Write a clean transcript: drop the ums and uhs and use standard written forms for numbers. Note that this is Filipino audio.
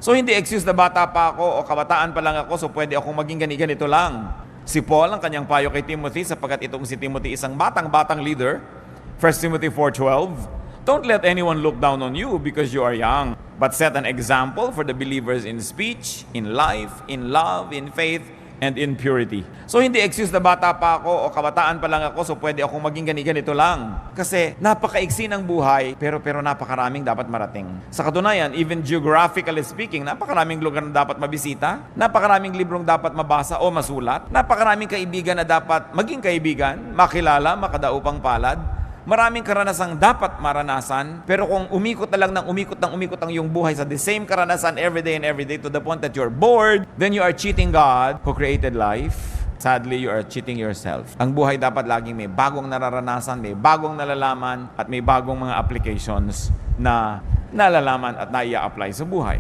So hindi excuse na bata pa ako o kabataan pa lang ako so pwede akong maging ganito lang. Si Paul ang kanyang payo kay Timothy sapagkat itong si Timothy isang batang-batang leader. 1 Timothy 4:12, don't let anyone look down on you because you are young, but set an example for the believers in speech, in life, in love, in faith, and in purity. So hindi excuse na bata pa ako o kabataan pa lang ako so pwede akong maging ganito lang. Kasi napakaiksi ng buhay pero napakaraming dapat marating. Sa katunayan, even geographically speaking, napakaraming lugar na dapat mabisita, napakaraming librong dapat mabasa o masulat, napakaraming kaibigan na dapat maging kaibigan, makilala, makadaupang palad. Maraming karanasang dapat maranasan, pero kung umikot na lang ng umikot ang iyong buhay sa the same karanasan every day to the point that you're bored, then you are cheating God who created life. Sadly, you are cheating yourself. Ang buhay dapat laging may bagong nararanasan, may bagong nalalaman, at may bagong mga applications na nalalaman at naia-apply sa buhay.